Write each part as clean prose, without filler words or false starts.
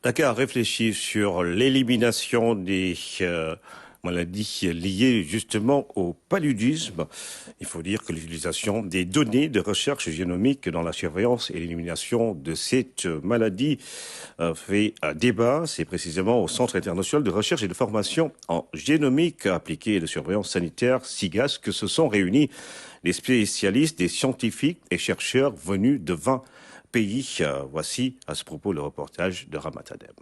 Dakar réfléchit sur l'élimination des maladies liées justement au paludisme. Il faut dire que l'utilisation des données de recherche génomique dans la surveillance et l'élimination de cette maladie fait débat. C'est précisément au Centre international de recherche et de formation en génomique appliquée et de surveillance sanitaire, SIGAS, que se sont réunis des spécialistes, des scientifiques et chercheurs venus de 20 pays. Voici à ce propos le reportage de Ramatadem.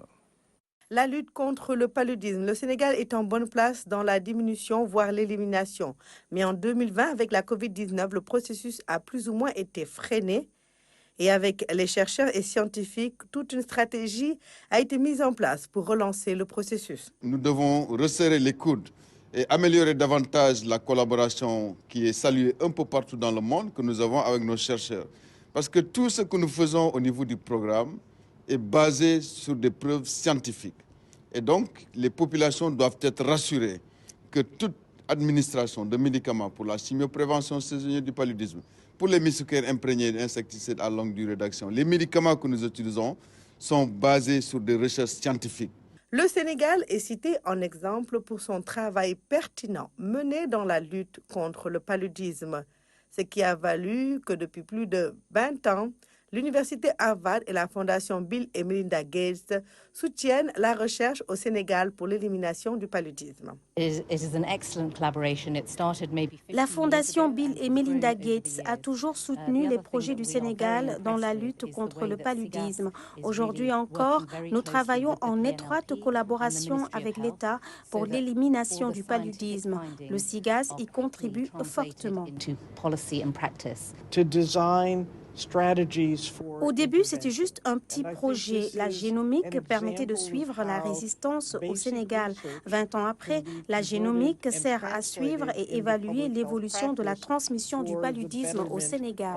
La lutte contre le paludisme. Le Sénégal est en bonne place dans la diminution, voire l'élimination. Mais en 2020, avec la Covid-19, le processus a plus ou moins été freiné. Et avec les chercheurs et scientifiques, toute une stratégie a été mise en place pour relancer le processus. Nous devons resserrer les coudes et améliorer davantage la collaboration qui est saluée un peu partout dans le monde que nous avons avec nos chercheurs. Parce que tout ce que nous faisons au niveau du programme est basé sur des preuves scientifiques. Et donc, les populations doivent être rassurées que toute administration de médicaments pour la chimioprévention saisonnière du paludisme, pour les moustiquaires imprégnés d'insecticides à longue durée d'action, les médicaments que nous utilisons sont basés sur des recherches scientifiques. Le Sénégal est cité en exemple pour son travail pertinent mené dans la lutte contre le paludisme, ce qui a valu que depuis plus de 20 ans, l'Université Harvard et la Fondation Bill et Melinda Gates soutiennent la recherche au Sénégal pour l'élimination du paludisme. La Fondation Bill et Melinda Gates a toujours soutenu les projets du Sénégal dans la lutte contre le paludisme. Aujourd'hui encore, nous travaillons en étroite collaboration avec l'État pour l'élimination du paludisme. Le SIGAS y contribue fortement. Au début, c'était juste un petit projet. La génomique permettait de suivre la résistance au Sénégal. 20 ans après, la génomique sert à suivre et évaluer l'évolution de la transmission du paludisme au Sénégal.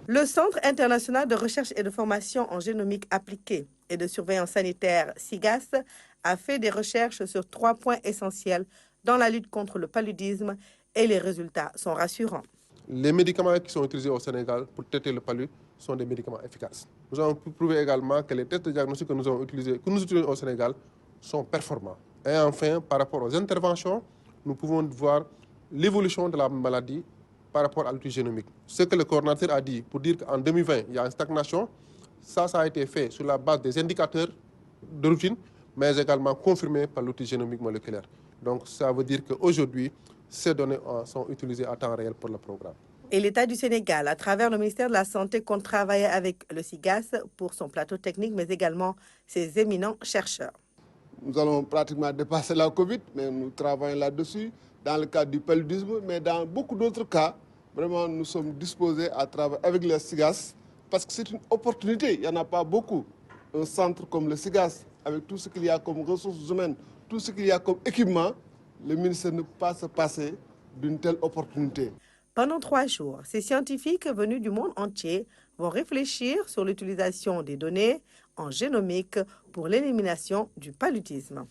Le Centre international de recherche et de formation en génomique appliquée et de surveillance sanitaire, SIGAS, a fait des recherches sur 3 points essentiels dans la lutte contre le paludisme et les résultats sont rassurants. Les médicaments qui sont utilisés au Sénégal pour traiter le palud sont des médicaments efficaces. Nous avons prouvé également que les tests de diagnostic que nous utilisons au Sénégal sont performants. Et enfin, par rapport aux interventions, nous pouvons voir l'évolution de la maladie par rapport à l'outil génomique. Ce que le coordinateur a dit pour dire qu'en 2020, il y a une stagnation, ça a été fait sur la base des indicateurs de routine, mais également confirmé par l'outil génomique moléculaire. Donc ça veut dire qu'aujourd'hui, ces données sont utilisées à temps réel pour le programme. Et l'État du Sénégal, à travers le ministère de la Santé, compte travailler avec le SIGAS pour son plateau technique, mais également ses éminents chercheurs. Nous allons pratiquement dépasser la Covid, mais nous travaillons là-dessus, dans le cadre du paludisme, mais dans beaucoup d'autres cas, vraiment nous sommes disposés à travailler avec le SIGAS, parce que c'est une opportunité, il n'y en a pas beaucoup. Un centre comme le SIGAS, avec tout ce qu'il y a comme ressources humaines, tout ce qu'il y a comme équipement, le ministère ne peut pas se passer d'une telle opportunité. Pendant 3 jours, ces scientifiques venus du monde entier vont réfléchir sur l'utilisation des données en génomique pour l'élimination du paludisme.